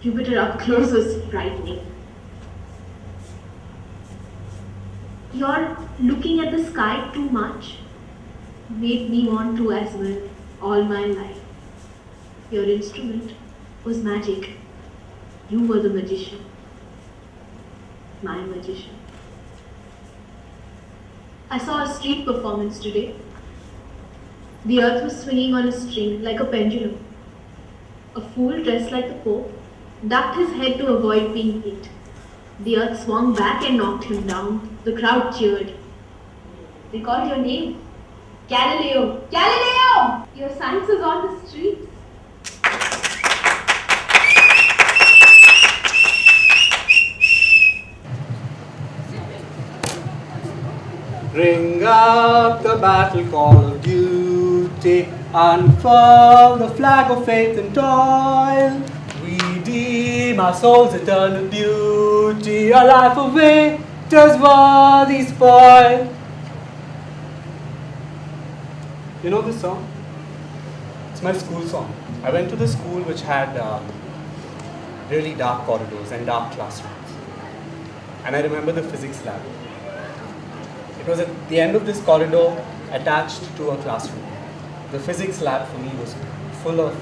Jupiter up close was frightening. Your looking at the sky too much made me want to as well all my life. Your instrument was magic. You were the magician. My magician. I saw a street performance today. The earth was swinging on a string like a pendulum. A fool dressed like the Pope ducked his head to avoid being hit. The earth swung back and knocked him down. The crowd cheered. They called your name. Galileo! Galileo! Your science is on the streets. Ring up the battle call of duty, unfurl the flag of faith and toil. Redeem our soul's eternal beauty, a life of victors worthy spoil. You know this song? It's my school song. I went to the school which had really dark corridors and dark classrooms. And I remember the physics lab. It was at the end of this corridor attached to a classroom. The physics lab for me was full of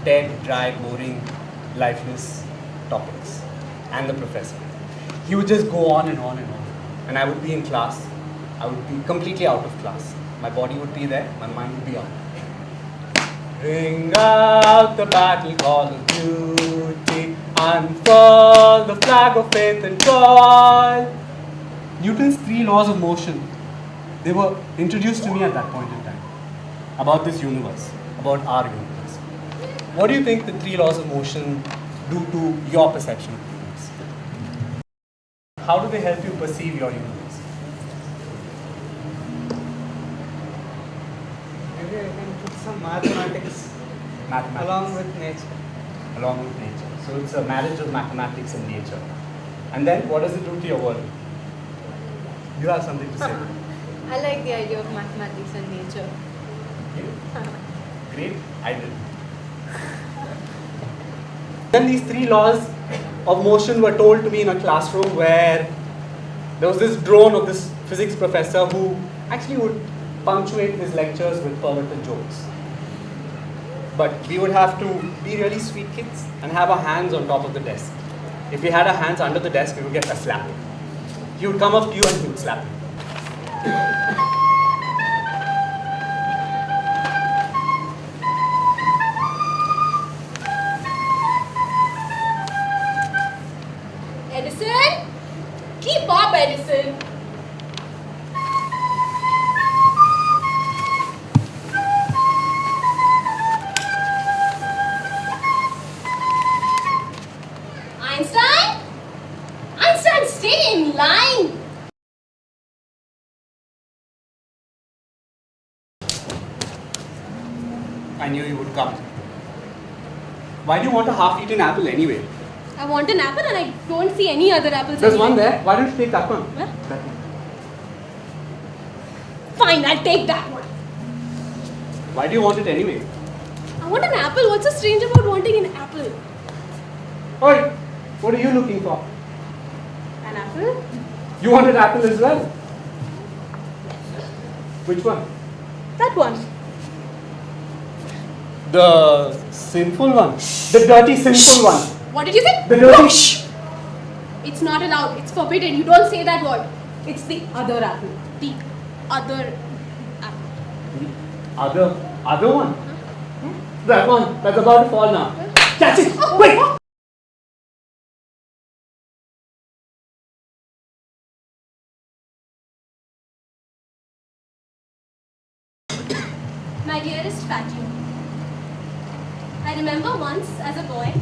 dead, dry, boring, lifeless topics. And the professor. He would just go on and on and on. And I would be in class. I would be completely out of class. My body would be there, my mind would be out. Ring out the battle call of duty, unfurl the flag of faith and toil. Newton's 3 laws of motion, they were introduced to me at that point in time. About this universe, about our universe. What do you think the 3 laws of motion do to your perception of the universe? How do they help you perceive your universe? Maybe I can put some mathematics along with nature. Along with nature. So it's a marriage of mathematics and nature. And then what does it do to your world? You have something to say. I like the idea of mathematics and nature. Great, I did. Then these 3 laws of motion were told to me in a classroom where there was this drone of this physics professor who actually would punctuate his lectures with perverted jokes. But we would have to be really sweet kids and have our hands on top of the desk. If we had our hands under the desk, we would get a slap. He would come up to you and he would slap you. Edison? Keep up, Edison. Einstein? Einstein, stay in line. I knew you would come. Why do you want a half-eaten apple anyway? I want an apple and I don't see any other apples. There's one there. Why don't you take that one? Where? That one. Fine, I'll take that one. Why do you want it anyway? I want an apple. What's so strange about wanting an apple? Oi, what are you looking for? An apple? You want an apple as well? Which one? That one. The sinful one. The dirty sinful one. What did you say? The dirty. No, shh. It's not allowed. It's forbidden. You don't say that word. It's the other apple. The other apple. The other one? That one. That's about to fall now. Catch it. Oh, Wait. oh. My dearest Fatima, I remember once as a boy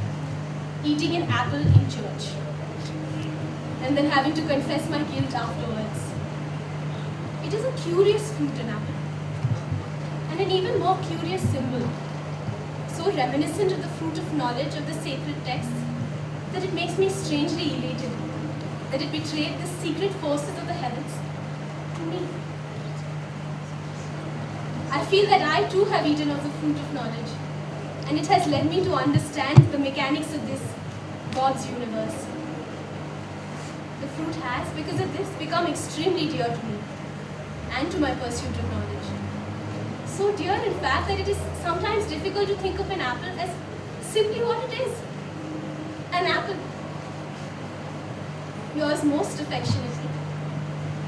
eating an apple in church and then having to confess my guilt afterwards. It is a curious fruit, an apple, and an even more curious symbol, so reminiscent of the fruit of knowledge of the sacred texts that it makes me strangely elated that it betrayed the secret forces of the heavens to me. I feel that I too have eaten of the fruit of knowledge, and it has led me to understand the mechanics of this God's universe. The fruit has, because of this, become extremely dear to me and to my pursuit of knowledge. So dear, in fact, that it is sometimes difficult to think of an apple as simply what it is, an apple. Yours most affectionately,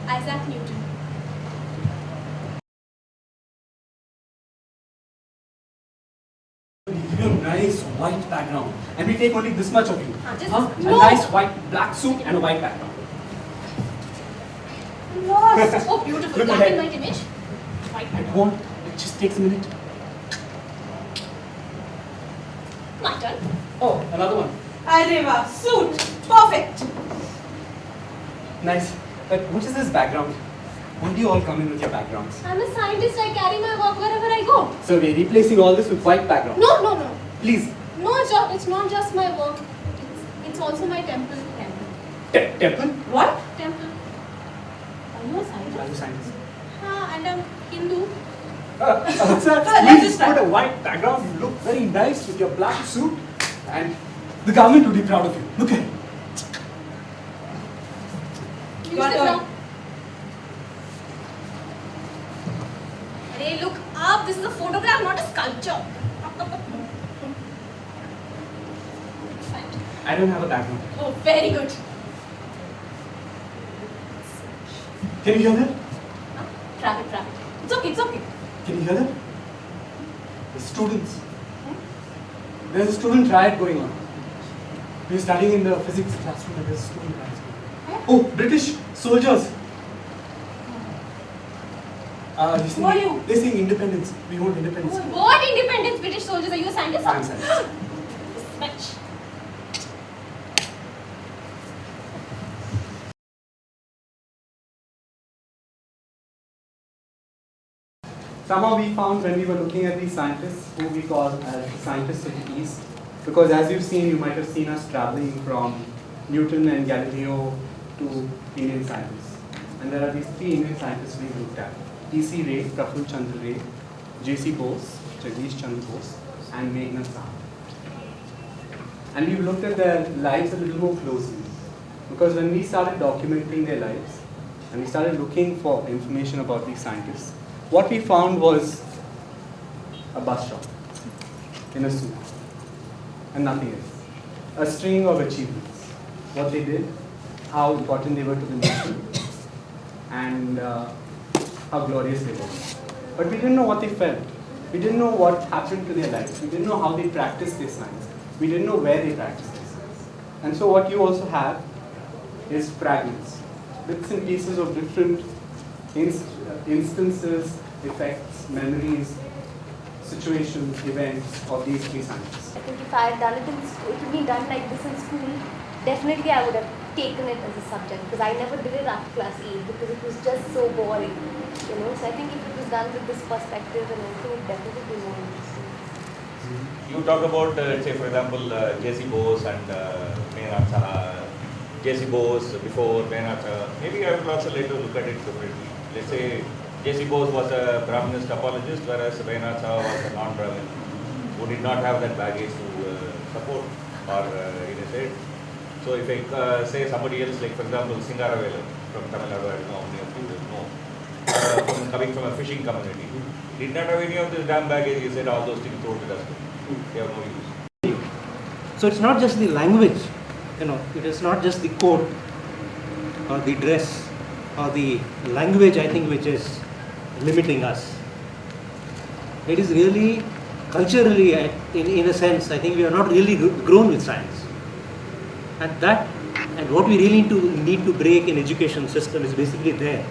Isaac Newton. Give you a nice white background, and we take only this much of you. A No. nice white black suit and a white background. Lost. Oh, beautiful. Look Black ahead. and white image. White It background. won't. It just takes a minute. My turn. Oh, another one. Areva, suit, perfect. Nice. But what is this background? When do you all come in with your backgrounds? I'm a scientist. I carry my work wherever I go. So we're replacing all this with white background. No. Please. No, it's not just my work. It's also my temple. Temple? What? Temple. Are you a scientist? Are you scientist? And I'm Hindu. Sir, let's please just start. put a white background. You look very nice with your black suit, and the government would be proud of you. Look at it. Use Your the turn. floor. Hey, look up. This is a photograph, not a sculpture. I don't have a background. Oh, very good. Can you hear that? Traffic. It's okay. Can you hear that? The students. There's a student riot going on. We're studying in the physics classroom and there's a student riot going on. Oh, British soldiers. Who are you? They're saying independence. We want independence. What independence? British soldiers? Are you a scientist? I'm a scientist. Switch. Somehow we found when we were looking at these scientists, who we call as the scientists of the East, because as you've seen, you might have seen us traveling from Newton and Galileo to Indian scientists. And there are these three Indian scientists we looked at. E.C. Ray, Praful Chandra Ray, J.C. Bose, Jagdish Chandra Bose, and Meghna Saha. And we've looked at their lives a little more closely. Because when we started documenting their lives, and we started looking for information about these scientists, what we found was a bus stop in a suit and nothing else. A string of achievements. What they did, how important they were to the nation, and how glorious they were. But we didn't know what they felt. We didn't know what happened to their lives. We didn't know how they practiced their science. We didn't know where they practiced their science. And so what you also have is fragments, bits and pieces of different instances, effects, memories, situations, events of these three scientists. I think if I had done it in school, it would be done like this in school, definitely I would have taken it as a subject, because I never did it after class 8 because it was just so boring, you know. So I think if it was done with this perspective and everything, it would definitely be more interesting. You talk about, say for example, J.C. Bose and Meghna Saha. J.C. Bose before Meghna Saha. Maybe I would also like to look at it differently. Let's say J.C. Bose was a Brahminist apologist, whereas Meghna Saha was a non-Brahmin who did not have that baggage to support or initiate. So if I say somebody else, like for example Singaravela from Tamil Nadu, I don't know how many of you will know, coming from a fishing community, did not have any of this damn baggage. He said all those things thrown to the dustbin. They have no use. So it's not just the language, you know, it is not just the coat or the dress or the language, I think, which is limiting us. It is really culturally, in a sense, I think we are not really grown with science. And what we really need to break in education system is basically there.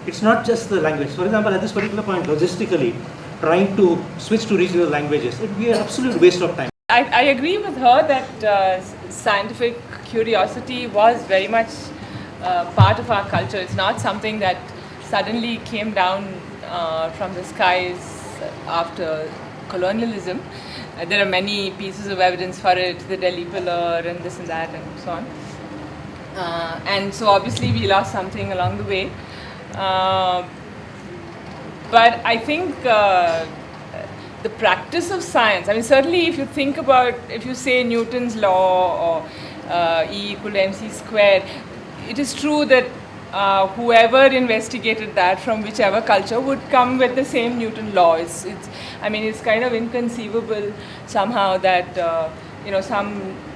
It's not just the language. For example, at this particular point, logistically, trying to switch to regional languages, it would be an absolute waste of time. I agree with her that scientific curiosity was very much part of our culture. It's not something that suddenly came down from the skies after colonialism. There are many pieces of evidence for it, the Delhi pillar and this and that and so on. And so obviously we lost something along the way. But I think the practice of science, I mean, certainly if you think about, if you say Newton's law or E equal to mc squared, it is true that whoever investigated that from whichever culture would come with the same Newton law. I mean, it's kind of inconceivable somehow that,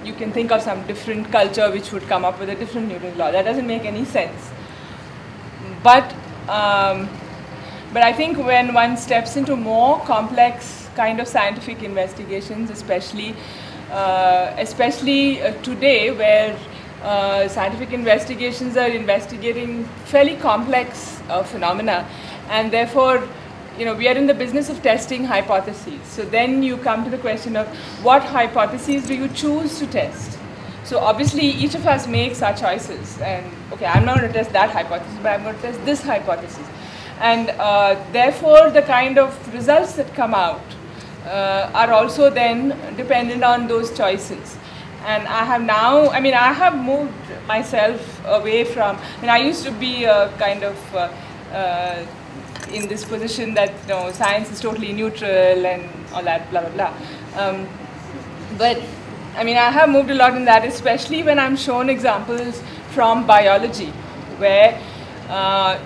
you can think of some different culture which would come up with a different Newton law. That doesn't make any sense. But I think when one steps into more complex kind of scientific investigations, especially today, where scientific investigations are investigating fairly complex phenomena, and therefore, we are in the business of testing hypotheses. So then you come to the question of what hypotheses do you choose to test? So obviously each of us makes our choices, and okay, I'm not going to test that hypothesis, but I'm going to test this hypothesis. And therefore the kind of results that come out are also then dependent on those choices. And I have moved myself away from, I used to be kind of in this position that science is totally neutral and all that, blah, blah, blah. But I have moved a lot in that, especially when I'm shown examples from biology, where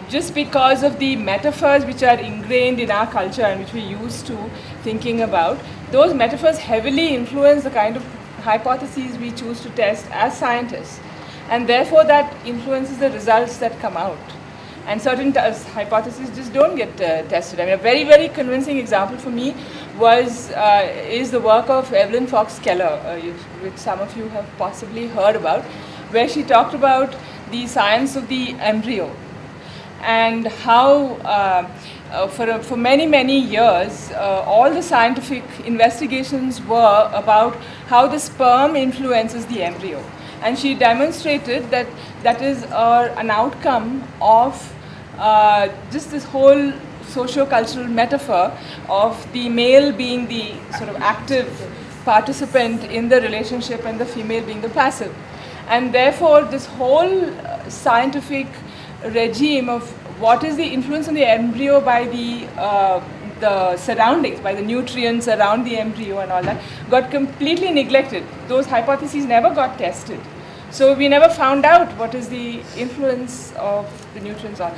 just because of the metaphors which are ingrained in our culture and which we're used to thinking about, those metaphors heavily influence the kind of hypotheses we choose to test as scientists. And therefore that influences the results that come out. And certain hypotheses just don't get tested. A very, very convincing example for me is the work of Evelyn Fox Keller, which some of you have possibly heard about, where she talked about the science of the embryo and how for many, many years all the scientific investigations were about how the sperm influences the embryo. And she demonstrated that that is an outcome of just this whole socio-cultural metaphor of the male being the sort of active participant in the relationship and the female being the passive. And therefore this whole scientific regime of what is the influence on the embryo by the surroundings, by the nutrients around the embryo and all that, got completely neglected. Those hypotheses never got tested. So we never found out what is the influence of the nutrients on.